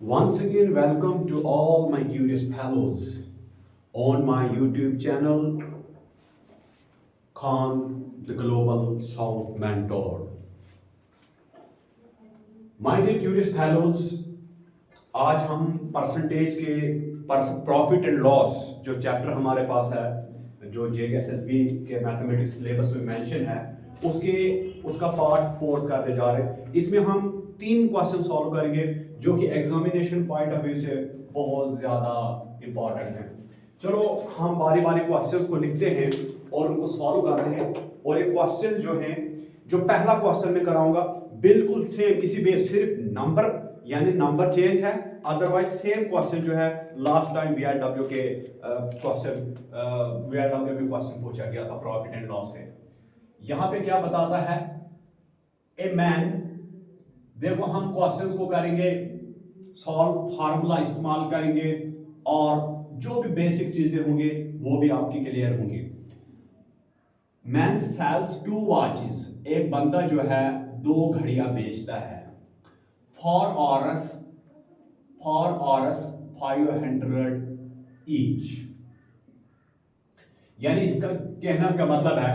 Once again, welcome to all my curious fellows on my YouTube channel, Khan the Global Soul Mentor. My dear curious fellows, आज हम percentage के profit and loss जो chapter हमारे पास है, जो JSSB के mathematics syllabus में mention है, उसका पार्ट 4 करने जा रहे हैं। इसमें हम 3 क्वेश्चन सॉल्व करेंगे जो कि एग्जामिनेशन पॉइंट ऑफ व्यू से बहुत ज्यादा इंपॉर्टेंट है। चलो हम बारी बारी क्वेश्चंस को लिखते हैं और उनको सॉल्व करते हैं। और एक क्वेश्चन जो पहला क्वेश्चन मैं कराऊंगा बिल्कुल सेम इसी बेस, सिर्फ नंबर यानी नंबर चेंज है, अदरवाइज सेम क्वेश्चन जो है लास्ट टाइम VLW के VLW में क्वेश्चन पूछा गया था प्रॉफिट एंड लॉस से। यहां पे क्या बताता है, ए मैन, देखो हम क्वेश्चन को करेंगे सॉल्व, फार्मूला इस्तेमाल करेंगे और जो भी बेसिक चीजें होंगे वो भी आपकी क्लियर होंगी। मैन सेल्स 2 वॉचेस, एक बंदा जो है 2 घड़ियां बेचता है। फॉर ऑरस 500 ईच, यानी इसका कहना का मतलब है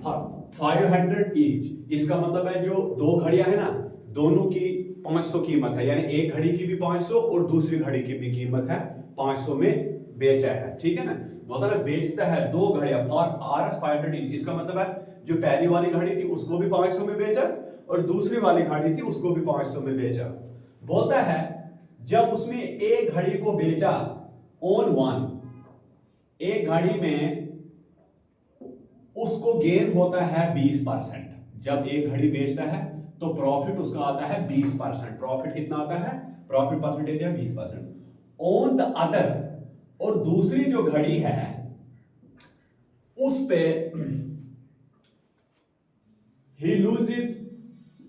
500 ईच। इसका मतलब है जो 2 घड़ियां है ना, दोनों की 500 कीमत है, यानी एक घड़ी की भी 500 और दूसरी घड़ी की भी कीमत है 500 में बेचा है। ठीक है ना, मतलब बेचता है 2 घड़ियां फॉर आरएस 500 ईच। इसका मतलब है जो पहली वाली घड़ी थी उसको भी 500 में बेचा और दूसरी वाली घड़ी थी उसको भी 500 में बेचा। बोलता है जब उसने एक घड़ी को बेचा ऑन वन, एक घड़ी में उसको गेन होता है 20%। जब एक घड़ी बेचता है तो प्रॉफिट उसका आता है 20%। प्रॉफिट कितना आता है, प्रॉफिट परसेंटेज है 20%। ऑन द अदर, और दूसरी जो घड़ी है उस पे ही लूजेस,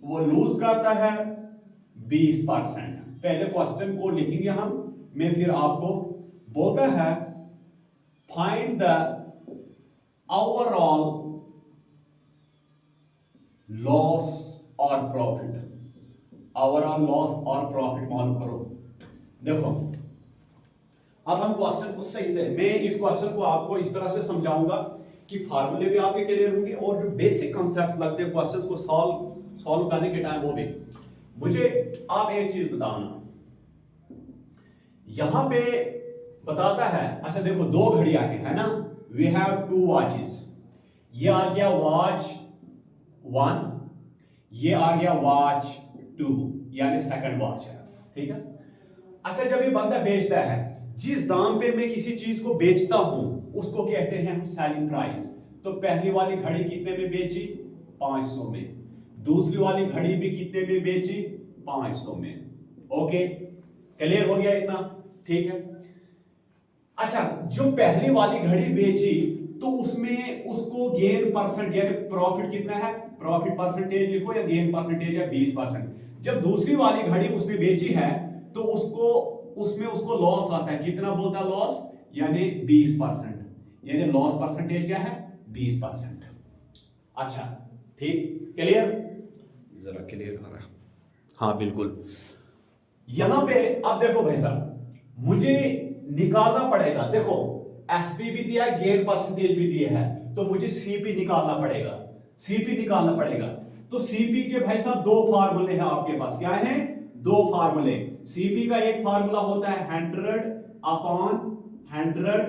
वो लूज करता है 20%। पहले क्वेश्चन को लिखेंगे हम, मैं फिर आपको बोलता है फाइंड द ओवरऑल लॉस और प्रॉफिट। ओवरऑल लॉस और प्रॉफिट मालूम करो। देखो अब हम क्वेश्चन को सही से, मैं इस क्वेश्चन को आपको इस तरह से समझाऊंगा कि फार्मूले भी आपके क्लियर होंगे और जो बेसिक कांसेप्ट लगते हैं क्वेश्चन को सॉल्व करने के टाइम वो भी। मुझे आप एक चीज बताना, यहां पे बताता है, अच्छा देखो 2 घड़ियां हैं, है ना, वी हैव 2 वॉचेस। ये आ गया वॉच 1, ये आ गया वॉच 2, यानी सेकंड वॉच है। ठीक है, अच्छा जब ये बंदा बेचता है, जिस दाम पे मैं किसी चीज को बेचता हूं उसको कहते हैं हम सेलिंग प्राइस। तो पहली वाली घड़ी कितने में बेची, 500 में। दूसरी वाली घड़ी भी कितने में बेची, 500 में। ओके, क्लियर हो गया इतना? ठीक है। अच्छा जो पहली वाली घड़ी बेची तो उसमें उसको गेन परसेंट यानी प्रॉफिट कितना है, प्रॉफिट परसेंटेज लिखो या गेन परसेंटेज है 20%। जब दूसरी वाली घड़ी उसने बेची है तो उसमें उसको लॉस आता है, कितना बोलता है लॉस, यानी 20%, यानी लॉस परसेंटेज क्या है, 20%। अच्छा ठीक, क्लियर, जरा क्लियर हो रहा है? हाँ बिल्कुल। यहां पे अब देखो भाई साहब, मुझे निकालना पड़ेगा, देखो एसपी भी दिया है, गेन परसेंटेज भी दिया है, तो मुझे सीपी निकालना पड़ेगा, सीपी निकालना पड़ेगा। तो सीपी के भाई साहब 2 फार्मूले हैं आपके पास, क्या है, 2 फार्मूले। सीपी का एक फार्मूला होता है 100/100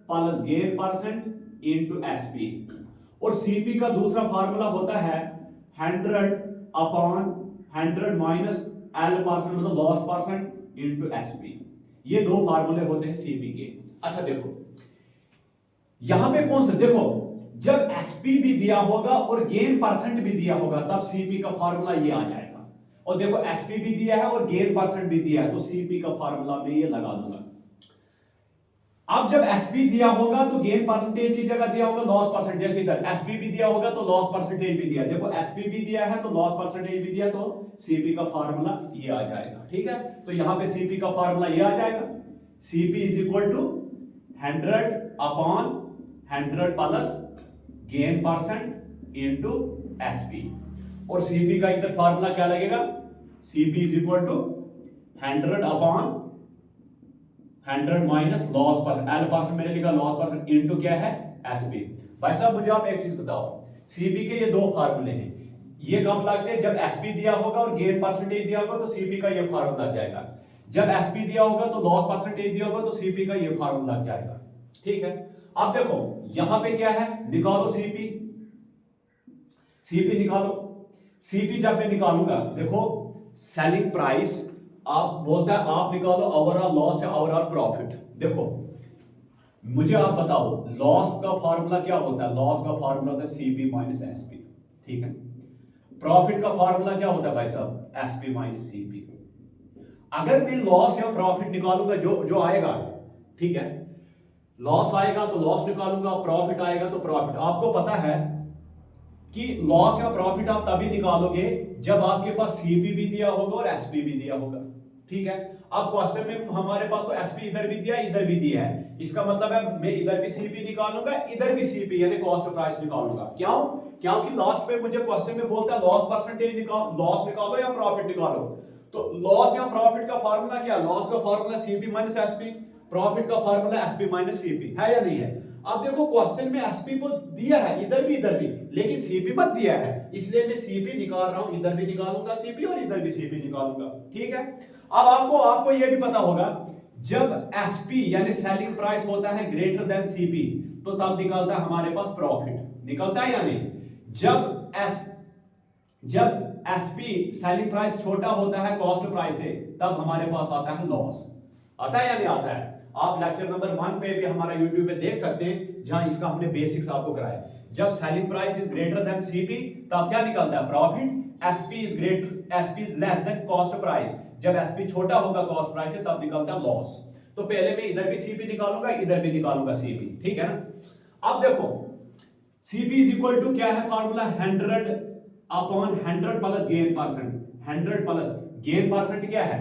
plus gain percent into SP, और सीपी का दूसरा फार्मूला होता है 100/100 माइनस एल परसेंट, मतलब लॉस परसेंट इनटू एसपी। ये 2 फार्मूले होते हैं सीपी के। अच्छा देखो यहां पे कौन सा, देखो जब एसपी भी दिया होगा और गेन परसेंट भी दिया होगा तब सीपी का फार्मूला ये आ जाएगा। और देखो एसपी भी दिया है और गेन परसेंट भी दिया है तो सीपी का फार्मूला में ये लगा दूंगा। अब जब एसपी दिया होगा तो गेन परसेंटेज की जगह दिया होगा लॉस परसेंट, जैसे इधर एसपी भी दिया होगा तो लॉस परसेंटेज भी दिया, देखो एसपी भी दिया है तो लॉस परसेंटेज भी दिया, तो सीपी का फार्मूला ये आ जाएगा। ठीक है, तो यहां पे सीपी का फार्मूला ये आ जाएगा, CP is equal to 100/100 plus gain percent into SP. और सीपी का इधर फार्मूला क्या लगेगा, CP is equal to 100 upon 100 minus loss percent, L percent मैंने लिखा, लॉस परसेंट इनटू क्या है एसपी। भाई साहब मुझे आप एक चीज बताओ, सीपी के ये दो फार्मूले हैं, ये कब लगते हैं? जब एसपी दिया होगा और गेन परसेंटेज दिया होगा तो सीपी का ये फार्मूला लग जाएगा। जब एसपी दिया होगा तो लॉस परसेंटेज दिया होगा तो सीपी का ये फार्मूला लग जाएगा। ठीक है, अब देखो यहां पे क्या है, निकालो सीपी, सीपी निकालो। सीपी जब मैं निकालूंगा, देखो सेलिंग प्राइस आप बोलता है आप निकालो ओवरऑल लॉस या ओवरऑल प्रॉफिट। देखो मुझे आप बताओ लॉस का फार्मूला क्या होता है? लॉस का फार्मूला होता है सीपी माइनस एसपी। ठीक है, प्रॉफिट का फार्मूला क्या होता है भाई साहब? SP minus CP. अगर मैं लॉस या प्रॉफिट निकालूंगा, जो आएगा, ठीक है, लॉस आएगा तो लॉस निकालूंगा, प्रॉफिट आएगा तो प्रॉफिट। आपको पता है कि लॉस या प्रॉफिट आप तभी निकालोगे जब आपके पास सीपी भी दिया होगा और एसपी भी दिया होगा। ठीक है, अब क्वेश्चन में हमारे पास तो एसपी इधर भी दिया इधर भी दिया है, इसका मतलब है मैं इधर भी सीपी निकालूंगा इधर भी सीपी यानी कॉस्ट प्राइस निकालूंगा। क्यों? क्योंकि लास्ट पे मुझे क्वेश्चन में बोलता है लॉस परसेंटेज निकालो, लॉस निकालो या प्रॉफिट निकालो। तो लॉस या प्रॉफिट का फार्मूला क्या? लॉस का formula CP minus SP, profit का फार्मूला एसपी माइनस सीपी, है या नहीं है? अब देखो क्वेश्चन में एसपी को दिया है इधर भी, लेकिन सीपी मत दिया है, इसलिए मैं सीपी निकाल रहा हूं, इधर भी निकालूंगा सीपी और इधर भी सीपी निकालूंगा। ठीक है, अब आपको यह भी पता होगा जब एसपी यानी सेलिंग प्राइस होता है ग्रेटर देन सीपी तो तब निकलता है हमारे पास प्रॉफिट, निकलता है या नहीं? जब एसपी सेलिंग प्राइस छोटा होता है कॉस्ट प्राइस से तब हमारे पास आता है लॉस। आता है या नहीं आता है? आप लेक्चर नंबर 1 पे भी हमारा YouTube पे देख सकते हैं जहां इसका हमने बेसिक्स आपको कराया। जब selling price is greater than CP तब क्या निकलता है? Profit. SP is less than cost price, जब एसपी छोटा होगा कॉस्ट प्राइस से तब निकलता है लॉस। तो पहले मैं इधर भी सीपी निकालूंगा इधर भी निकालूंगा सीपी। ठीक है ना? अब देखो सीपी इज इक्वल टू क्या है formula? 100 upon 100 plus gain percent. 100 plus gain percent क्या है?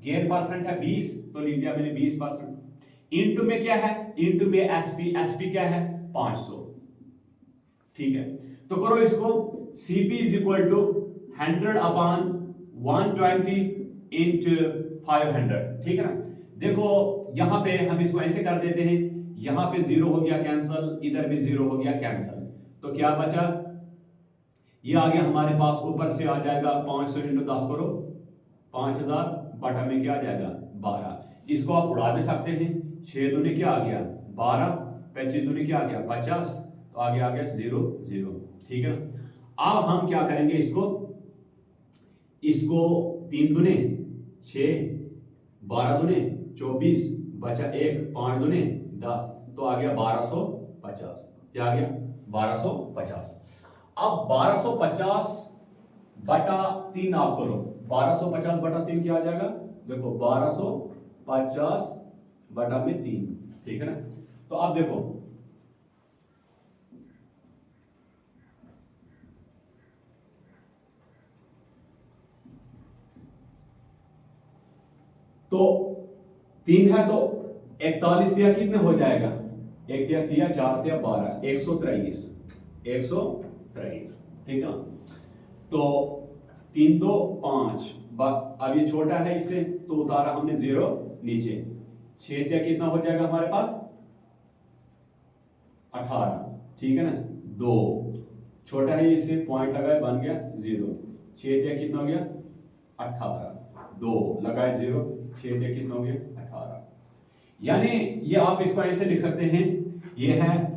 गेन परसेंट है 20 तो लिख दिया मैंने 20%। इनटू में क्या है? इनटू में एसपी क्या है? 500। ठीक है, तो करो इसको, CP is equal to 100 upon 120 into 500। ठीक है ना? देखो यहां पे हम इसको ऐसे कर देते हैं, यहां पे 0 हो गया कैंसल, इधर भी 0 हो गया कैंसल, तो क्या बचा? ये आ गया हमारे पास, ऊपर से आ जाएगा 500 इंटू 10 करो 5000 बटा में क्या आ जाएगा? 12। इसको आप उड़ा भी सकते हैं, 6 दूनी क्या आ गया? 12, 25 दूनी क्या आ गया? 50, तो आगे आ गया 0 0। ठीक है, अब हम क्या करेंगे इसको 3 दूने 6, 12 दूने 24, बचा 1, 5 दूने 10, तो आ गया 1250। क्या आ गया? 1250। अब 1250 बटा 3 आप करो, 1250 बटा 3 क्या आ जाएगा? देखो 1250 बटा में 3। ठीक है ना? तो अब देखो तो 3 है तो 41 दिया कितने हो जाएगा? 1 दिया 3, 4 दिया 12, 123। 123। ठीक है ना? तो 3 तो 5, अब ये छोटा है इससे तो उतारा हमने 0 नीचे, 6 दिया कितना हो जाएगा हमारे पास? 18। ठीक है ना? 2 छोटा है इससे, पॉइंट लगाए बन गया 0, 6 दिया कितना हो गया? 18, 2 लगाए 0, 6 दिया कितना हो गया? 18। यानी ये आप इसको ऐसे लिख सकते हैं, ये है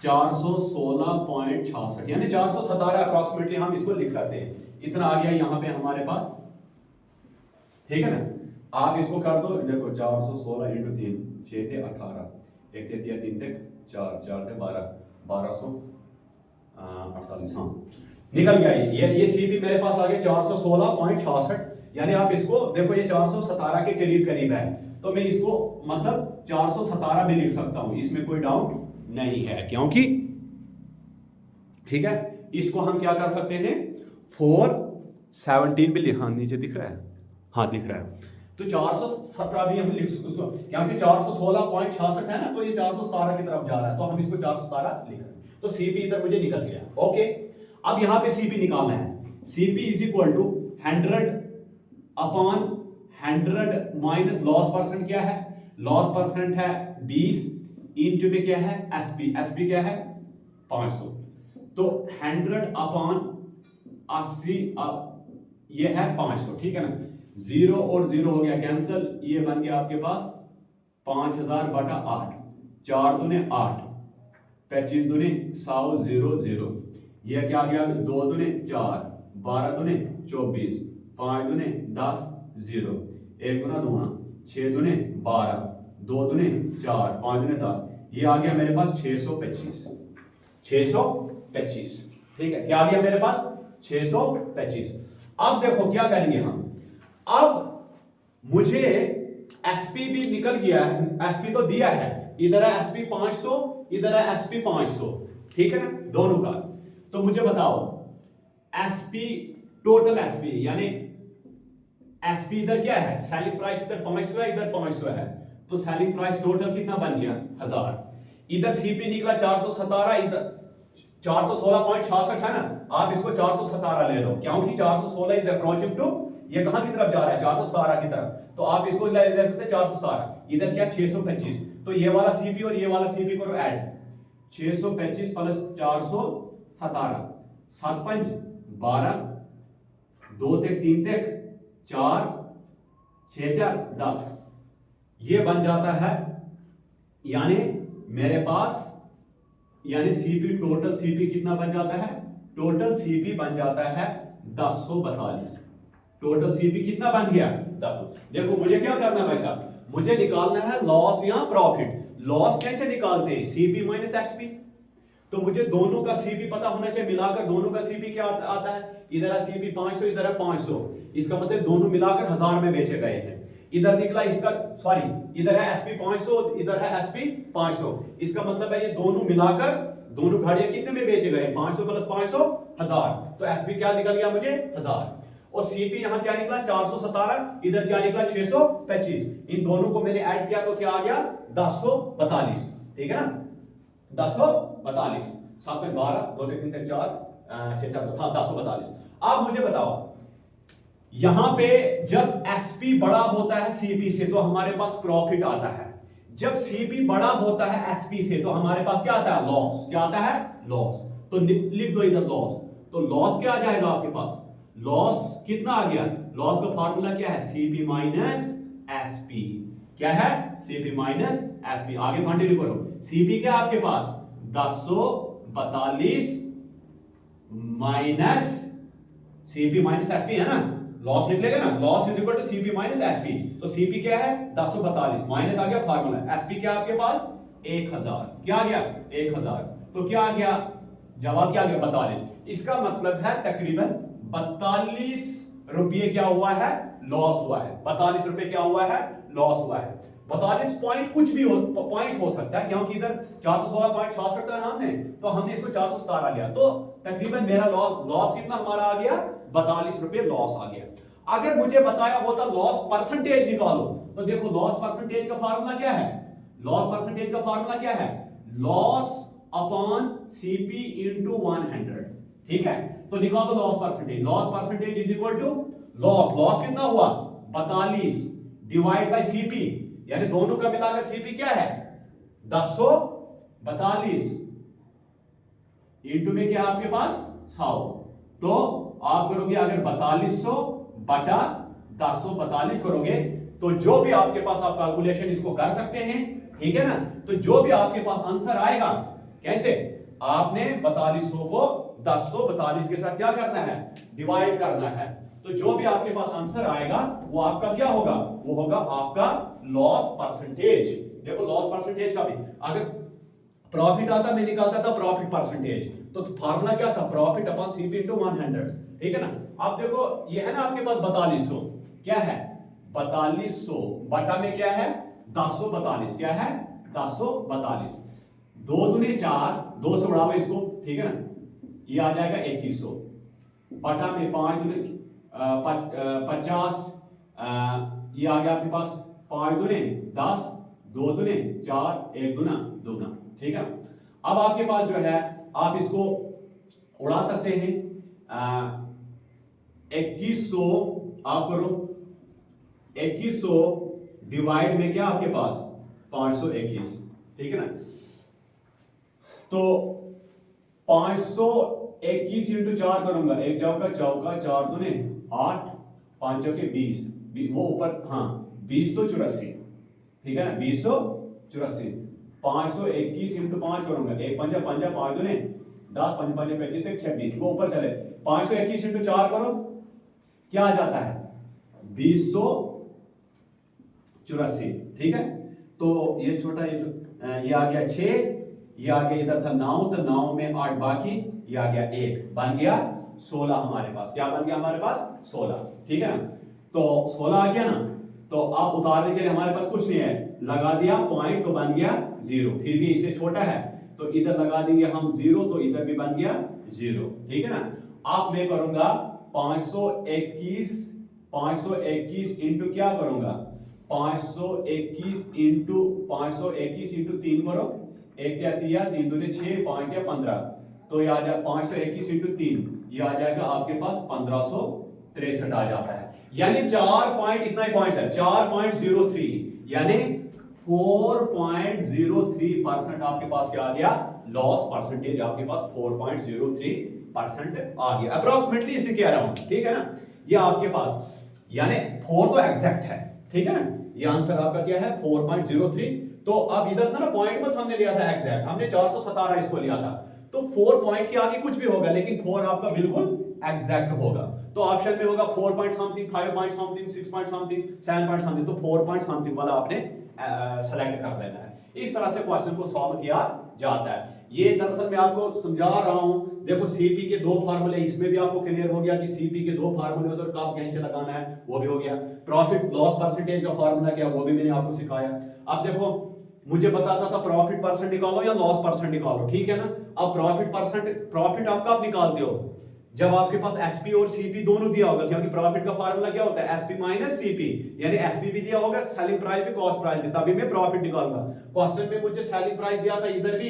416.66 यानी 417 अप्रॉक्सीमेटली हम इसको लिख सकते हैं। इतना आ गया यहां पे हमारे पास। ठीक है ना? आप इसको कर दो, देखो 416 इंटू 3, 6 थे 18, 1 थे 3 थे 4, 4 थे 12, 1248। हाँ निकल गया ये सीपी मेरे पास आ गया 416.66। यानी आप इसको देखो ये 417 के करीब है, तो मैं इसको मतलब 417 भी लिख सकता हूं, इसमें कोई डाउट नहीं है, क्योंकि ठीक है इसको हम क्या कर सकते हैं 417 भी लिखा, नीचे दिख रहा है? हाँ दिख रहा है, तो 417 भी हम लिख सकते हैं, क्योंकि 416.66 है ना, तो ये 417 की तरफ जा रहा है, तो हम इसको 417 लिख सकते हैं। तो सीपी इधर मुझे निकल गया। ओके, अब यहां पे सीपी निकालना है। CP is equal to 100 upon 100 minus loss percent क्या है, लॉस परसेंट है 20, इनटू में क्या है एसपी, एसपी क्या है 500, तो 100 अपॉन 80 ये है 500, ठीक है ना। 0 और 0 हो गया कैंसिल, ये बन गया आपके पास 5000 बटा 8, 4 दूने 8, 25 दूने 100, 0 0, ये क्या आ गया 2 दूने 4, 12 दूने 24, 5 दूने 10, 0, 1 दूना 2, 6 दूने 12, 2 दूने 4, 5 दूने 10, ये आ गया मेरे पास 625, 625, ठीक है। क्या आ गया मेरे पास 625। अब देखो क्या करेंगे हम, अब मुझे एसपी भी निकल गया है, एसपी तो दिया है, इधर है एसपी 500, इधर है एसपी 500, ठीक है ना दोनों का। तो मुझे बताओ एसपी, टोटल एसपी यानी एसपी इधर क्या है, सेलिंग प्राइस इधर 500 है, इधर 500 है, तो सेलिंग प्राइस टोटल कितना बन गया 1000। इधर सीपी निकला 417, इधर 416.66 है ना, आप इसको 417 ले लो क्योंकि 416 इज अप्रोचिंग टू, ये कहां की तरफ जा रहा है 417 की तरफ, तो आप इसको ले सकते हैं 417, इधर क्या 625, तो ये वाला सीपी और ये वाला सीपी करो ऐड, 625 प्लस 417, 7 5 12, 2 तक 3 तक 4, 6 4 10, ये बन जाता है, यानी मेरे पास यानी सीपी, टोटल सीपी कितना बन जाता है, टोटल सीपी बन जाता है 1042, टोटल सीपी कितना बन गया 10। देखो मुझे क्या करना है भाई साहब, मुझे निकालना है लॉस या प्रॉफिट। लॉस कैसे निकालते हैं, सीपी माइनस एसपी, तो मुझे दोनों का सीपी पता होना चाहिए, मिलाकर दोनों का सीपी क्या आता है, इधर है सीपी 500, इधर है 500, इसका मतलब दोनों मिलाकर 1000 में बेचे गए हैं। इधर निकला इसका, सॉरी इधर है एसपी 500, इधर है एसपी 500, इसका मतलब है ये दोनों मिलाकर दोनों गाड़ियां कितने में बेचे गए, 500 प्लस 500 1000, तो एसपी क्या निकल गया मुझे 1000, और सीपी यहां क्या निकला 417, इधर क्या निकला 625, इन दोनों को मैंने ऐड किया तो क्या आ गया 1042, ठीक है ना 1042, 7 12, 2 3 तक 4, 6 4 1042। अब मुझे बताओ यहां पे जब एसपी बड़ा होता है सीपी से तो हमारे पास प्रॉफिट आता है, जब सीपी बड़ा होता है एसपी से तो हमारे पास क्या आता है लॉस, क्या आता है लॉस, तो लिख दो इधर लॉस, तो लॉस क्या आ जाएगा आपके पास, लॉस कितना आ गया, लॉस का फार्मूला क्या है सीपी माइनस एसपी, क्या है सीपी माइनस एसपी। आगे कंटिन्यू करो, सीपी क्या आपके पास 1042 माइनस सीपी माइनस एसपी है ना, लॉस निकलेगा ना, loss is equal to CP minus SP, तो सीपी क्या है 1042 माइनस आ गया फार्मूला, एसपी क्या आपके पास 1000, क्या आ गया 1000, तो क्या आ गया जवाब क्या आ गया 42, इसका मतलब है तकरीबन 42 रुपये क्या हुआ है लॉस हुआ है, 42 रुपये क्या हुआ है लॉस हुआ है। 42 पॉइंट कुछ भी हो पॉइंट हो सकता है क्योंकि इधर 416.66 था हमने, तो हमने इसको 417 लिया, तो तकरीबन मेरा लॉस कितना हमारा आ गया 42 रुपये लॉस आ गया। अगर मुझे बताया होता लॉस परसेंटेज निकालो, तो देखो लॉस परसेंटेज का फार्मूला क्या है, लॉस परसेंटेज का फार्मूला क्या है, लॉस अपॉन सीपी इंटू 100, ठीक है, तो निकाल दो loss percentage, loss percentage is equal to loss कितना हुआ 42 डिवाइड बाय सीपी, यानी दोनों का मिलाकर सीपी क्या है 1042 इंटू में क्या आपके पास 100, तो आप करोगे अगर 4200 बटा 1042 करोगे तो जो भी आपके पास आप कैलकुलेशन इसको कर सकते हैं, ठीक है ना, तो जो भी आपके पास आंसर आएगा कैसे, आपने 4200 को 1042 के साथ क्या करना है डिवाइड करना है, तो जो भी आपके पास आंसर आएगा वो आपका क्या होगा, वो होगा आपका लॉस परसेंटेज। देखो लॉस परसेंटेज का भी अगर प्रॉफिट आता मैं निकालता था प्रॉफिट परसेंटेज, तो फार्मूला क्या था प्रॉफिट अपॉन सीपी इनटू 100, ठीक है ना। अब देखो ये है ना आपके पास 4200, क्या है 4200 बटा में क्या है 1042, क्या है 1042, 2 दूनी 4, 2 से बढ़ाओ इसको, ठीक है ना, ये आ जाएगा 2100 बटा में 5 दूनी 50, ये आ गया आपके पास 5 दूनी 10, 2 दूनी 4, 1 दूना 2, ठीक है। अब आपके पास जो है आप इसको उड़ा सकते हैं, 2100 आप करो 2100 डिवाइड में क्या आपके पास 521, ठीक है ना। तो 521 इंटू 4 करूंगा, एक चौका चौका, 4 दूने 8, 5 चौके 20, वो ऊपर, हाँ 2084, ठीक है ना, 2084। 521 इंटू 5 करूंगा, एक पंजा पंजा, 5 दूने 10, 5 5 25 26, वो ऊपर चले। 521 इंटू 4 करो, क्या आ जाता है 2084, ठीक है। तो ये छोटा, ये आ गया 6, ये आ गया इधर था 9, तो 9 में 8 बाकी, ये आ गया 1, बन गया 16 हमारे पास। क्या बन गया हमारे पास 16, ठीक है ना। तो 16 आ गया ना, तो अब उतारने के लिए हमारे पास कुछ नहीं है, लगा दिया पॉइंट तो बन गया 0, फिर भी इससे छोटा है तो इधर लगा देंगे हम 0, तो इधर भी बन गया 0, ठीक है ना। अब मैं करूंगा 521 इंटू क्या करूंगा, 521 इंटू 3 करो, 1 या 3 दूने 6, 5 या 15, तो ये आ जाए 521 इंटू 3, ये आ जाएगा आपके पास 1563 आ जाता है। यानी 4 पॉइंट, इतना ही पॉइंट है 4.03, यानी 4.03% आपके पास क्या आ गया, लॉस परसेंटेज आपके पास 4.03% आ गया, अप्रोक्सीमेटली इसे कह रहा हूं, ठीक है ना। ये आपके पास यानी 4 तो एग्जैक्ट है, ठीक है ना। ये आंसर आपका क्या है 4.03। तो अब इधर था ना पॉइंट मत हमने लिया था एग्जैक्ट, हमने 417 इसको लिया था, तो 4 पॉइंट के आगे कुछ भी होगा, लेकिन 4 आपका बिल्कुल एग्जैक्ट होगा। तो ऑप्शन में होगा 4 point something, 5 point something, 6 point something, 7 point something, तो 4 पॉइंट समथिंग वाला आपने सेलेक्ट कर लेना है। इस तरह से क्वेश्चन को सॉल्व किया जाता है। ये दरअसल मैं आपको समझा रहा हूं, देखो सीपी के 2 फार्मूले, इसमें भी आपको क्लियर हो गया कि सीपी के 2 फार्मूले होते हैं, कब कैसे लगाना है वो भी हो गया। प्रॉफिट लॉस परसेंटेज का फार्मूला क्या, वो भी मैंने आपको सिखाया। अब देखो मुझे बताता था प्रॉफिट परसेंट निकालो या लॉस परसेंट निकालो, ठीक है ना। अब प्रॉफिट आप कब निकालते हो, जब आपके पास एसपी और सीपी दोनों दिया होगा, क्योंकि प्रॉफिट का फार्मूला क्या होता है एसपी माइनस सीपी, यानी एसपी भी दिया होगा, सेलिंग प्राइस भी, कॉस्ट प्राइस भी, तभी मैं प्रॉफिट निकालूंगा। क्वेश्चन में मुझे सेलिंग प्राइस दिया था इधर भी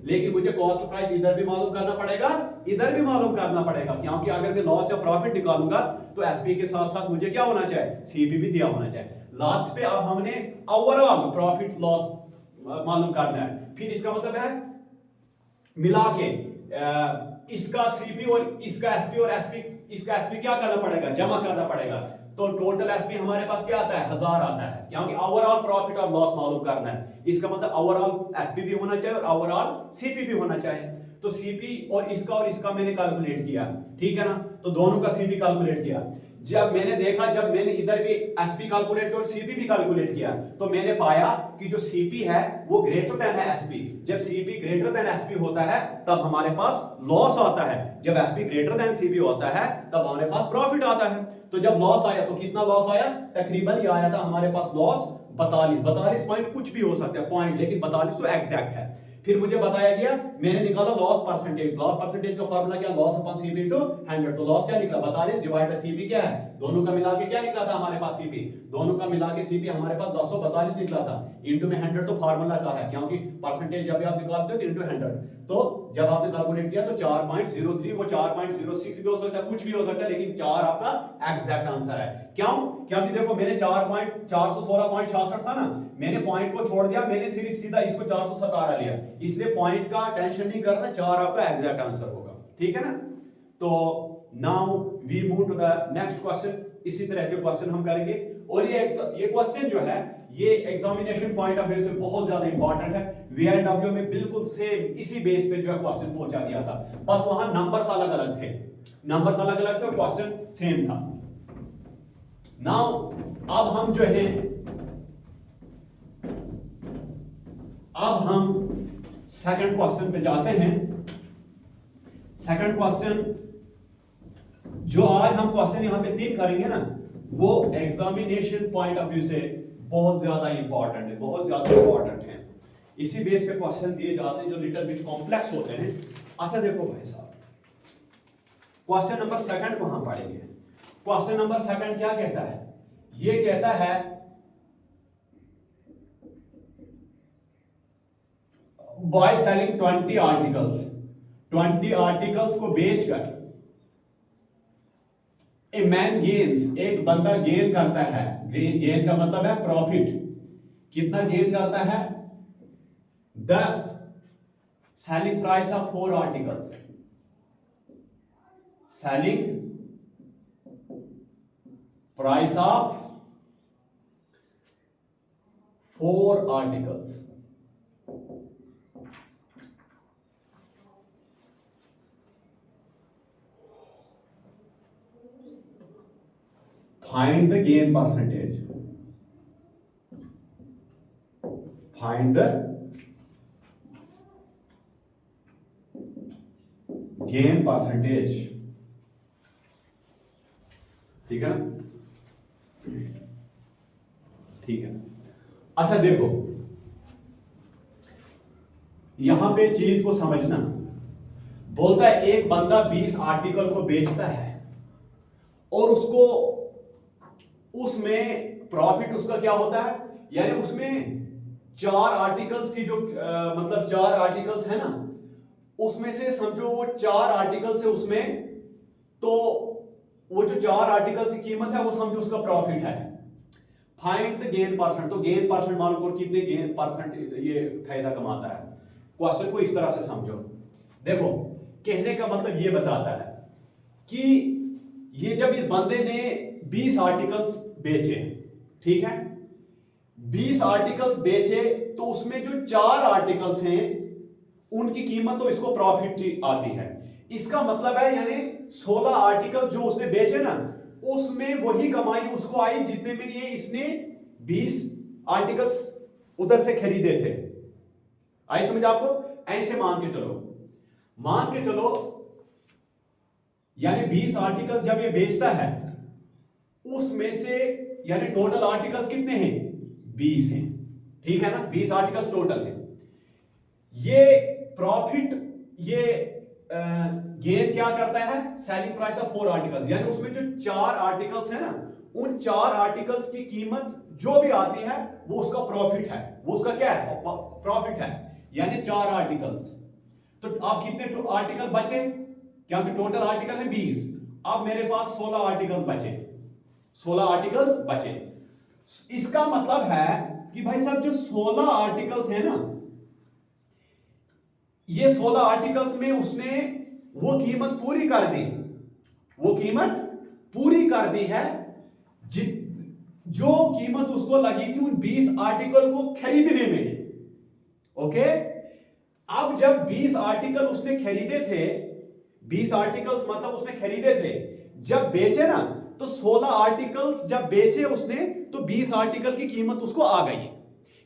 लेकिन मुझे कॉस्ट प्राइस इधर भी मालूम करना पड़ेगा, इधर भी मालूम करना पड़ेगा, क्योंकि अगर मैं लॉस या प्रॉफिट निकालूंगा तो एसपी के साथ साथ मुझे क्या होना चाहिए, सीपी भी दिया होना चाहिए। लास्ट पे अब हमने ओवरऑल प्रॉफिट लॉस मालूम करना है, फिर इसका मतलब है मिला के इसका सीपी और इसका एसपी और एसपी, इसका एसपी क्या करना पड़ेगा, जमा करना पड़ेगा। तो टोटल एसपी हमारे पास क्या आता है 1000 आता है, क्योंकि ओवरऑल प्रॉफिट और लॉस मालूम करना है। इसका मतलब ओवरऑल एसपी भी होना चाहिए और ओवरऑल सीपी भी होना चाहिए। तो सीपी और इसका मैंने कैलकुलेट किया, ठीक है ना। तो दोनों का सीपी कैलकुलेट किया। जब मैंने इधर भी एसपी कैलकुलेट किया और सीपी भी कैलकुलेट किया, तो मैंने पाया कि जो सीपी है वो ग्रेटर देन है एसपी। जब सीपी ग्रेटर देन एसपी होता है तब हमारे पास लॉस आता है, जब एसपी ग्रेटर देन सीपी होता है तब हमारे पास प्रॉफिट आता है। तो जब लॉस आया तो कितना लॉस आया, तकरीबन ये आया था हमारे पास लॉस 42 पॉइंट, कुछ भी हो सकता है पॉइंट, लेकिन 42 तो एग्जैक्ट है। फिर मुझे बताया गया, मैंने निकाला लॉस परसेंटेज का फार्मूला क्या, लॉस अपॉन सीपी इनटू 100। तो लॉस क्या निकला 42 डिवाइड बाय सीपी क्या है, दोनों का मिला के क्या निकला था हमारे पास सीपी, दोनों का मिला के सीपी हमारे पास 242 निकला था। इनटू में 100 तो फार्मूला का है, क्योंकि परसेंटेज जब भी आप निकालते हो तो इनटू 100, तो जब आपने कैलकुलेट किया तो 4.03, वो 4.06 भी हो सकता है, कुछ भी हो सकता है, लेकिन 4 आपका एग्जैक्ट आंसर है। क्यों, क्योंकि देखो मैंने 416.66 था ना, मैंने पॉइंट को छोड़ दिया, मैंने सिर्फ सीधा इसको 417 लिया, इसलिए पॉइंट का टेंशन नहीं करना, 4 आपका एग्जैक्ट आंसर होगा, ठीक है ना। तो now we move to the next question. इसी तरह के क्वेश्चन हम करेंगे, और ये क्वेश्चन जो है ये एग्जामिनेशन पॉइंट ऑफ व्यू से बहुत ज्यादा इंपॉर्टेंट है। वीएलडब्ल्यू में बिल्कुल सेम इसी बेस पे जो है क्वेश्चन पूछा गया था, बस वहां नंबर्स अलग अलग थे, और क्वेश्चन सेम था। नाउ अब हम जो है सेकंड क्वेश्चन पे जाते हैं। सेकंड क्वेश्चन जो आज हम क्वेश्चन यहां पे 3 करेंगे ना, वो एग्जामिनेशन पॉइंट ऑफ व्यू से बहुत ज्यादा इंपॉर्टेंट है। इसी बेस पे क्वेश्चन दिए जाते हैं जो लिटिल बिट कॉम्प्लेक्स होते हैं। अच्छा देखो भाई साहब, क्वेश्चन नंबर सेकंड को हम पढ़ेंगे। क्वेश्चन नंबर सेकंड क्या कहता है, ये कहता है बाय सेलिंग 20 आर्टिकल्स को बेचकर ए मैन गेन्स, एक बंदा गेन करता है, गेन का मतलब है प्रॉफिट, कितना गेन करता है, the selling price of 4 articles, selling price of 4 articles. Find the gain percentage. Find the gain percentage. ठीक है ना? ठीक है। अच्छा देखो, यहां पे चीज को समझना, बोलता है एक बंदा 20 आर्टिकल को बेचता है और उसको उसमें प्रॉफिट उसका क्या होता है, यानी उसमें 4 आर्टिकल्स की जो मतलब 4 आर्टिकल्स है ना, उसमें से समझो वो 4 आर्टिकल्स है उसमें, तो वो जो 4 आर्टिकल्स की कीमत है वो समझो उसका प्रॉफिट है। फाइंड द गेन परसेंट, तो गेन परसेंट मालूम करो कितने गेन परसेंट ये फायदा कमाता है। क्वेश्चन को इस तरह से समझो, देखो कहने का मतलब ये बताता है कि ये जब इस बंदे ने 20 आर्टिकल्स बेचे, ठीक है, 20 आर्टिकल्स बेचे, तो उसमें जो 4 आर्टिकल्स हैं उनकी कीमत तो इसको प्रॉफिट आती है। इसका मतलब है यानी 16 आर्टिकल जो उसने बेचे ना, उसमें वही कमाई उसको आई जितने में ये इसने 20 आर्टिकल्स उधर से खरीदे थे। आई समझ आपको? ऐसे मान के चलो यानी 20 आर्टिकल जब ये बेचता है, उसमें से यानी टोटल आर्टिकल्स कितने हैं, 20 हैं, ठीक है ना, 20 आर्टिकल्स टोटल है। ये प्रॉफिट, ये गेन क्या करता है, सेलिंग प्राइस ऑफ 4 आर्टिकल्स, यानी उसमें जो 4 आर्टिकल्स है ना, उन 4 आर्टिकल्स की कीमत जो भी आती है वो उसका प्रॉफिट है, वो उसका क्या है, प्रॉफिट है। यानी 4 आर्टिकल्स, तो अब कितने आर्टिकल बचे, क्योंकि टोटल आर्टिकल है 20, अब मेरे पास 16 आर्टिकल्स बचे, 16 आर्टिकल्स बचे। इसका मतलब है कि भाई साहब जो 16 आर्टिकल्स है ना, ये 16 आर्टिकल्स में उसने वो कीमत पूरी कर दी, वो कीमत पूरी कर दी है जो कीमत उसको लगी थी उन 20 आर्टिकल को खरीदने में। ओके, अब जब 20 आर्टिकल उसने खरीदे थे, 20 आर्टिकल्स मतलब उसने खरीदे थे, जब बेचे ना, तो 16 आर्टिकल्स जब बेचे उसने, तो 20 आर्टिकल की कीमत उसको आ गई।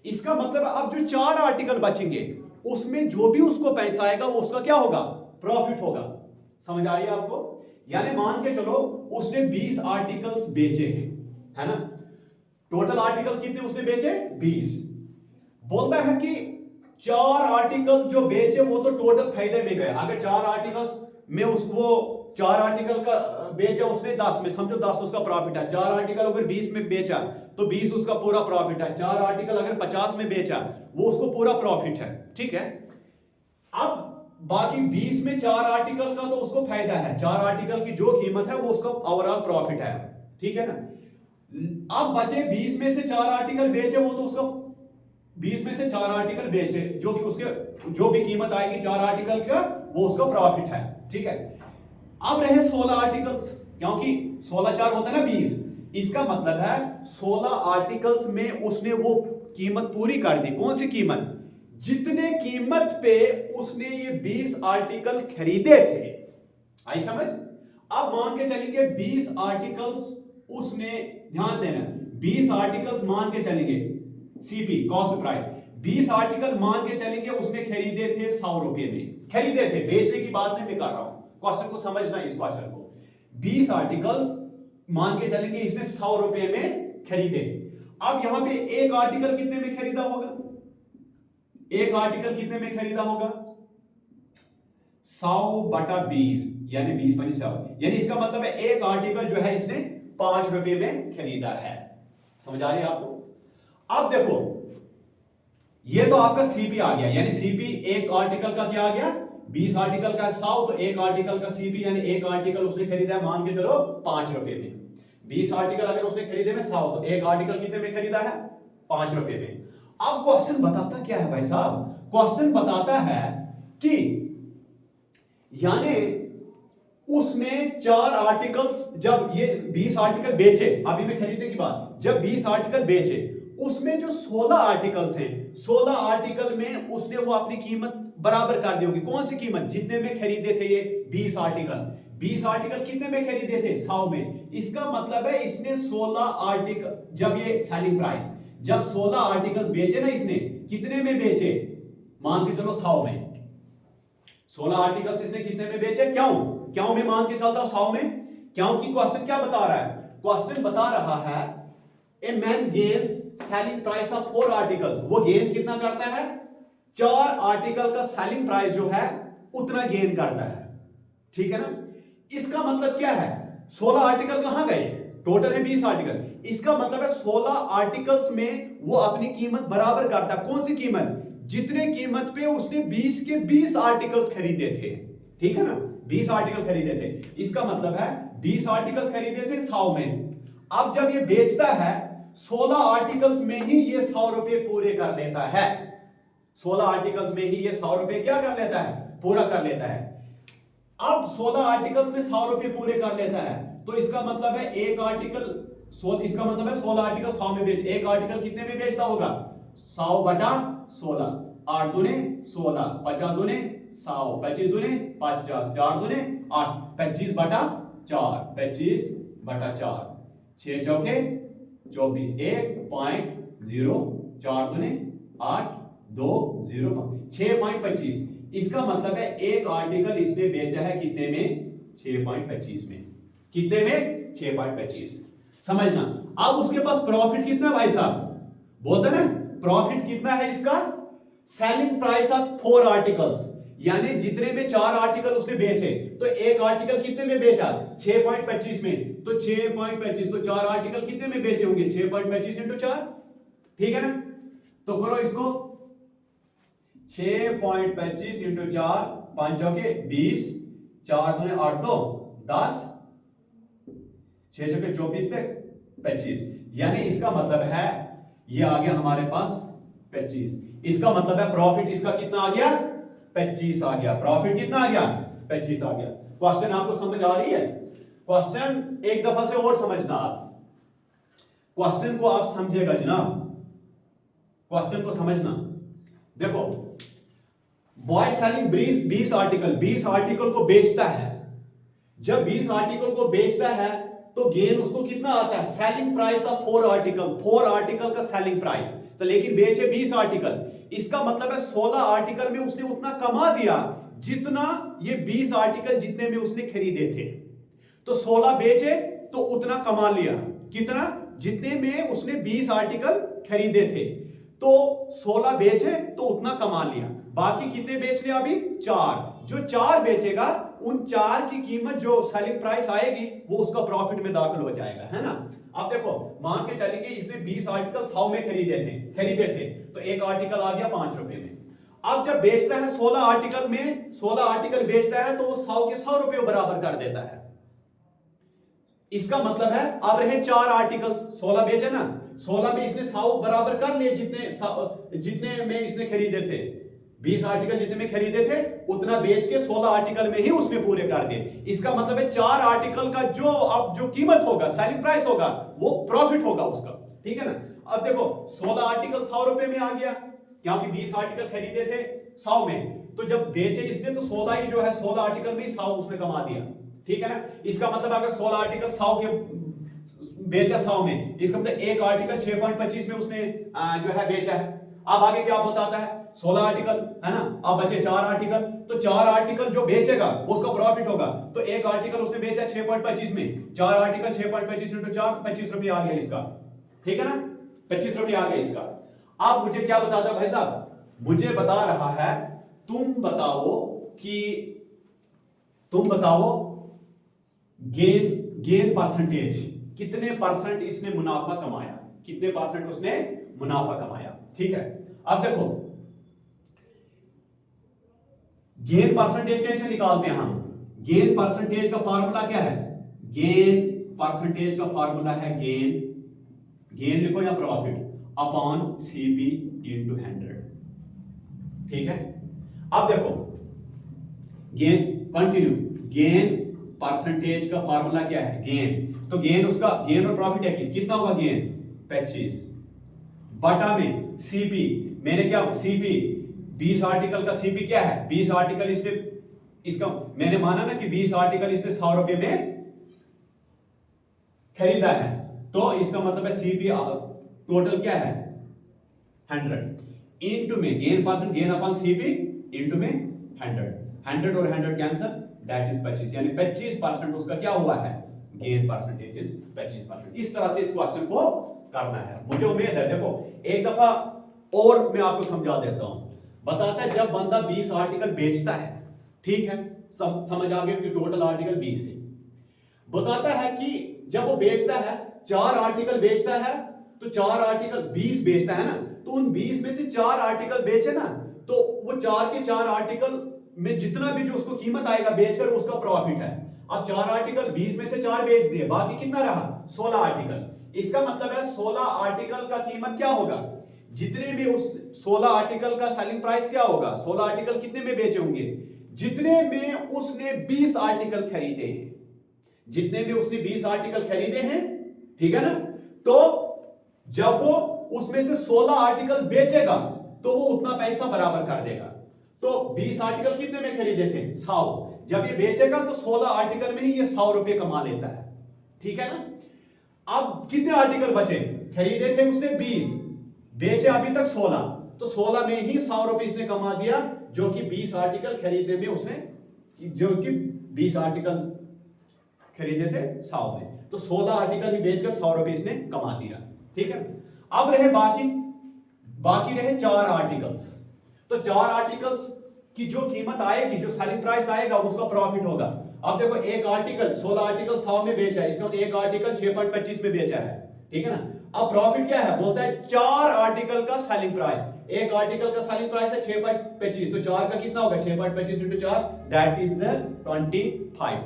इसका मतलब अब जो 4 आर्टिकल बचेंगे उसमें जो भी उसको पैसा आएगा वो उसका क्या होगा, प्रॉफिट होगा। समझ आ रही है आपको? यानी मान के चलो उसने 20 आर्टिकल्स बेचे हैं, है ना, टोटल आर्टिकल कितने उसने बेचे, 20। बोलता है कि 4 आर्टिकल जो बेचे वो तो टोटल फायदे में गए। अगर 4 आर्टिकल्स में उसको 4 आर्टिकल का बेचा उसने 10 में, समझो 10 उसका प्रॉफिट है। 4 आर्टिकल अगर 20 में बेचा तो 20 उसका पूरा प्रॉफिट है। 4 आर्टिकल अगर 50 में बेचा वो उसको पूरा प्रॉफिट है, ठीक है। अब बाकी 20 में 4 आर्टिकल का तो उसको फायदा है, 4 आर्टिकल की जो कीमत है वो उसका ओवरऑल प्रॉफिट है, ठीक है ना। अब बचे 20 में से 4 आर्टिकल बेचे, वो तो उसका 20 में से 4 आर्टिकल बेचे जो कि उसके जो भी कीमत आएगी 4 आर्टिकल का वो उसका प्रॉफिट है, ठीक है। अब रहे 16 आर्टिकल्स, क्योंकि 16 4 होता है ना 20, इसका मतलब है 16 आर्टिकल्स में उसने वो कीमत पूरी कर दी। कौन सी कीमत, जितने कीमत पे उसने ये 20 आर्टिकल खरीदे थे। आई समझ? अब मान के चलेंगे 20 आर्टिकल्स उसने, ध्यान देना, 20 आर्टिकल्स मान के चलेंगे, सीपी कॉस्ट प्राइस 20 आर्टिकल मान के चलेंगे उसने खरीदे थे 100 रुपए में, खरीदे थे, बेचने की बात नहीं मैं कर रहा हूं, क्वेश्चन को समझना इस क्वेश्चन को। 20 आर्टिकल्स मान के चलेंगे इसने 100 रुपए में खरीदे। अब यहां पे एक आर्टिकल कितने में खरीदा होगा, एक आर्टिकल कितने में खरीदा होगा, 100/20 यानी 20 × 100, यानी इसका मतलब है एक आर्टिकल जो है इसने 5 रुपए में खरीदा है। समझ आ रही है आपको? अब देखो ये तो आपका सीपी आ गया, यानी सीपी एक आर्टिकल का क्या आ गया, 20 आर्टिकल का 100, तो एक आर्टिकल का सीपी यानी एक आर्टिकल उसने खरीदा है, मान के चलो 5 रुपए में। 20 आर्टिकल अगर उसने खरीदे में 100, तो एक आर्टिकल कितने में खरीदा है? 5 रुपए में। अब क्वेश्चन बताता क्या है भाई साहब? क्वेश्चन बताता है कि यानी उसने 4 आर्टिकल्स, जब ये 20 आर्टिकल बेचे, अभी मैं खरीदने की बात, जब 20 आर्टिकल बेचे, उसमें जो 16 आर्टिकल्स हैं, 16 आर्टिकल में उसने वो अपनी कीमत बराबर कर दी होगी। कौन सी कीमत? जितने में खरीदे थे ये 20 आर्टिकल। 20 आर्टिकल कितने में खरीदे थे? 100 में। इसका मतलब है इसने 16 आर्टिकल, जब ये सेलिंग प्राइस, जब 16 आर्टिकल्स बेचे ना इसने, कितने में बेचे? मान के चलो 100 में। 16 आर्टिकल्स इसने कितने में बेचे? क्यों में मान के चलता हूं 100 में, क्योंकि क्वेश्चन क्या बता रहा है? क्वेश्चन बता रहा है a man gains selling price of 4 articles. वो गेन कितना करता है? 4 आर्टिकल का सेलिंग प्राइस जो है उतना गेन करता है, ठीक है ना। इसका मतलब क्या है? 16 आर्टिकल कहां गए? टोटल है 20 आर्टिकल। इसका मतलब है 16 आर्टिकल्स में वो अपनी कीमत बराबर करता है। कौन सी कीमत? जितने कीमत पे उसने 20 के 20 आर्टिकल्स खरीदे थे, ठीक है ना। 20 आर्टिकल खरीदे थे, इसका मतलब है 20 आर्टिकल्स खरीदे थे 100 में। अब जब ये बेचता है 16 आर्टिकल्स में ही ये 100 रुपए पूरे कर लेता है। 16 आर्टिकल्स में ही ये 100 रुपए क्या कर लेता है? पूरा कर लेता है। अब 16 आर्टिकल्स में 100 रुपए पूरे कर लेता है, तो इसका मतलब है एक आर्टिकल, इसका मतलब है 16 आर्टिकल 100 में बेच, एक आर्टिकल कितने में बेचता होगा? 100 बटा 16, 8 दूने 16, 50 दूने 100, 25 दूने 50, 4 दूने 8, 25 बटा 4, 25 बटा 4, 6 चौके 24, 1.0, 4 दूने 8, 2 0, 6.25। इसका मतलब है एक आर्टिकल इसने बेचा है कितने में? 6.25 में। कितने में? 6.25। समझना। अब उसके पास प्रॉफिट कितना है भाई साहब? बोलते ना प्रॉफिट कितना है इसका? सेलिंग प्राइस ऑफ 4 आर्टिकल्स, यानी जितने में 4 आर्टिकल उसने बेचे, तो एक आर्टिकल कितने में बेचा? 6.25 में। तो 6.25, तो 4 आर्टिकल कितने में बेचे होंगे? 6.25 इंटू 4, ठीक है ना। तो करो इसको, 6.25 इंटू 4, 5 चौके 20, 4 दूने 8, 2 10, 6 चौके 24 थे 25। यानी इसका मतलब है ये आ गया हमारे पास 25। इसका मतलब है प्रॉफिट इसका कितना आ गया? 25 आ गया। प्रॉफिट कितना आ गया? 25 आ गया। क्वेश्चन आपको समझ आ रही है? क्वेश्चन एक दफा से और समझना आप, क्वेश्चन को आप समझेगा जनाब, क्वेश्चन को समझना। देखो, बॉय सेलिंग 20 आर्टिकल, 20 आर्टिकल को बेचता है। जब 20 आर्टिकल को बेचता है तो गेन उसको कितना आता है? Selling price of 4 article, 4 article का सेलिंग प्राइस। तो लेकिन बेचे 20 आर्टिकल, इसका मतलब है 16 आर्टिकल में उसने उतना कमा दिया जितना ये 20 आर्टिकल जितने में उसने खरीदे थे। तो 16 बेचे तो उतना कमा लिया। कितना? जितने में उसने 20 आर्टिकल खरीदे थे, तो 16 बेचे तो उतना कमा लिया। बाकी कितने बेच लिया? अभी 4। जो 4 बेचेगा, उन 4 की कीमत जो सेलिंग प्राइस आएगी वो उसका प्रॉफिट में दाखिल हो जाएगा, है ना। अब देखो, मान के चलेंगे इसने 20 आर्टिकल 100 में खरीदे थे, तो एक आर्टिकल आ गया 5 रुपए में। अब जब बेचता है 16 आर्टिकल में, 16 आर्टिकल बेचता है तो वो 100 के 100 रुपए बराबर कर देता है। इसका मतलब है अब रहे 4 आर्टिकल, 16 बेचे ना, 16 में इसने 100 बराबर कर लिए जितने में इसने खरीदे थे। 20 आर्टिकल जितने में खरीदे थे उतना बेच के 16 आर्टिकल में ही उसने पूरे कर दिए। इसका मतलब है 4 आर्टिकल का जो कीमत होगा, सेलिंग प्राइस होगा, वो प्रॉफिट होगा उसका, ठीक है ना। अब देखो 16 आर्टिकल 100 रुपए में आ गया, क्योंकि 20 आर्टिकल खरीदे थे 100 में, तो जब बेचे इसने तो 16 ही जो है 16 आर्टिकल में ही 100 उसने कमा दिया, ठीक है ना। इसका मतलब अगर 16 आर्टिकल 100 के बेचा 100 में, इसका मतलब एक आर्टिकल 6.25 में उसने जो है बेचा है। अब आगे क्या बताता है? 16 आर्टिकल है ना, अब बचे 4 आर्टिकल, तो 4 आर्टिकल जो बेचेगा वो उसका प्रॉफिट होगा। तो एक आर्टिकल उसने बेचा 6.25 में, 4 आर्टिकल 6.25 इंटू 4, 25 रुपये आ गया इसका, ठीक है ना। 25 रुपये आ गया इसका। अब मुझे क्या बताता है भाई साहब? मुझे बता रहा है तुम बताओ गेन परसेंटेज, कितने परसेंट इसने मुनाफा कमाया, कितने परसेंट उसने मुनाफा कमाया, ठीक है। अब देखो गेन परसेंटेज कैसे निकालते हैं हम? गेन परसेंटेज का फॉर्मूला क्या है? गेन परसेंटेज का फॉर्मूला है गेन लिखो या प्रॉफिट अपॉन सीपी इंटू 100। ठीक है, अब देखो गेन कंटिन्यू, गेन परसेंटेज का फॉर्मूला क्या है? गेन, तो गेन उसका गेन और प्रॉफिट है कि कितना होगा गेन 25 बटा में सीपी, मैंने क्या सीपी 20 आर्टिकल का सीपी क्या है? 20 आर्टिकल इसने इसका मैंने माना ना कि 20 आर्टिकल इसने 100 रुपए में खरीदा है, तो इसका मतलब है सीपी टोटल क्या है 100 इंटू में gain percent gain upon CP into में 100 और 100 कैंसिल, दैट इज 25, यानी 25% उसका क्या हुआ है? Gain percentage is 25%। इस तरह से इस क्वेश्चन को करना है। मुझे उम्मीद है, देखो एक दफा और मैं आपको समझा देता हूं। बताता है जब बंदा 20 आर्टिकल बेचता है, ठीक है, समझ आ गया कि टोटल आर्टिकल 20 है। बताता है कि जब वो बेचता है 4 आर्टिकल बेचता है, तो 4 आर्टिकल 20 बेचता है ना, तो उन 20 में से 4 आर्टिकल बेचे ना, तो वो 4 के 4 आर्टिकल में जितना भी जो उसको कीमत आएगा बेचकर उसका प्रॉफिट है। अब 4 आर्टिकल 20 में से 4 बेच दिए, बाकी कितना रहा 16 आर्टिकल। इसका मतलब है 16 आर्टिकल का कीमत क्या होगा? जितने भी उस 16 आर्टिकल का सेलिंग प्राइस क्या होगा? 16 आर्टिकल कितने में बेचे होंगे? जितने में उसने 20 आर्टिकल खरीदे हैं, जितने में उसने 20 आर्टिकल खरीदे हैं, ठीक है ना, तो जब वो उसमें से 16 आर्टिकल बेचेगा तो वो उतना पैसा बराबर कर देगा। तो 20 आर्टिकल कितने में खरीदे थे? 100। जब ये बेचेगा तो 16 आर्टिकल में ही ये 100 रुपए कमा लेता है, ठीक है ना। अब कितने आर्टिकल बचे? खरीदे थे उसने 20, बेचे अभी तक 16, तो 16 में ही 100 रुपए इसने कमा दिया, जो कि 20 आर्टिकल खरीदने में उसने, जो कि 20 आर्टिकल खरीदे थे 100 में, तो 16 आर्टिकल ही बेचकर 100 रुपए इसने कमा दिया, ठीक है। अब रहे बाकी रहे 4 आर्टिकल्स, तो 4 आर्टिकल्स की जो कीमत आएगी, जो सेलिंग प्राइस आएगा, उसका प्रॉफिट होगा। अब देखो एक आर्टिकल 16 आर्टिकल 100 में बेचा है, इसका एक आर्टिकल 6.25 में बेचा है, ठीक है ना। अब प्रॉफिट क्या है? बोलता है 4 आर्टिकल का सेलिंग प्राइस, एक आर्टिकल का सेलिंग प्राइस है 6.25, तो 4 का कितना होगा? 6.25 इंटू 4, दैट इज 25।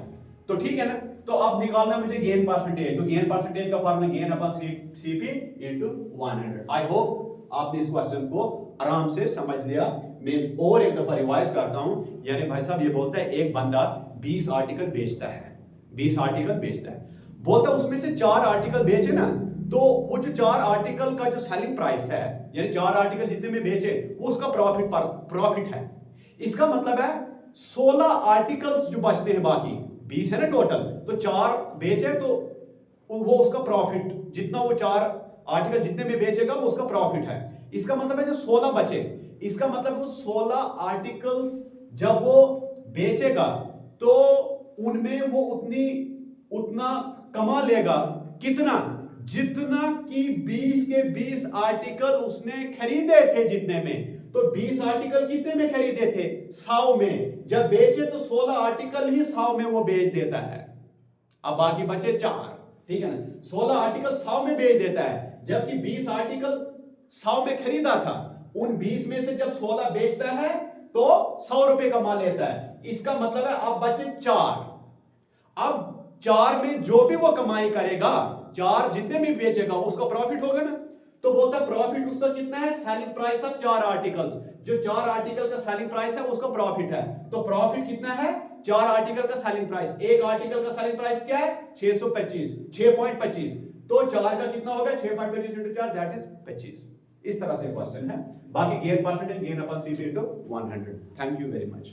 तो ठीक है ना। तो अब निकालना मुझे गेन परसेंटेज, तो गेन परसेंटेज का formula gain upon CP into 100। I hope आपने इस क्वेश्चन को आराम से समझ लिया। मैं और एक दफा रिवाइज करता हूं, यानी भाई साहब ये बोलता है एक बंदा 20 आर्टिकल बेचता है, 20 आर्टिकल बेचता है, बोलता है उसमें से 4 आर्टिकल बेचे ना, तो वो जो 4 आर्टिकल का जो सेलिंग प्राइस है, यानी 4 आर्टिकल जितने में बेचे उसका प्रॉफिट है। इसका मतलब है 16 आर्टिकल्स जो बचते हैं, बाकी 20 है ना टोटल, तो 4 बेचे तो वो उसका प्रॉफिट, जितना वो 4 आर्टिकल जितने में बेचेगा वो उसका प्रॉफिट है। इसका मतलब है जो 16 बचे, इसका मतलब वो 16 आर्टिकल्स जब वो बेचेगा तो उनमें वो उतना कमा लेगा, कितना? जितना कि 20 के 20 आर्टिकल उसने खरीदे थे जितने में, तो 20 आर्टिकल कितने में खरीदे थे? 100 में। जब बेचे तो 16 आर्टिकल ही 100 में वो बेच देता है। अब बाकी बचे 4, ठीक है ना। 16 आर्टिकल 100 में बेच देता है, जबकि 20 आर्टिकल 100 में खरीदा था, उन 20 में से जब 16 बेचता है तो 100 रुपए कमा लेता है। इसका मतलब है अब बचे 4। अब 4 में जो भी वो कमाई करेगा, 4 जितने भी बेचेगा उसका प्रॉफिट होगा ना। तो बोलता है प्रॉफिट उसका कितना है? सेलिंग प्राइस ऑफ 4 आर्टिकल्स, जो 4 आर्टिकल का सेलिंग प्राइस है उसका प्रॉफिट है। तो प्रॉफिट कितना है? 4 आर्टिकल का सेलिंग प्राइस, एक आर्टिकल का सेलिंग प्राइस क्या है? 6.25, तो 4 का कितना होगा? 6.25 इंटू 4, दैट इज 25। इस तरह से क्वेश्चन है। बाकी gain percentage gain upon CP into 100। Thank you very much.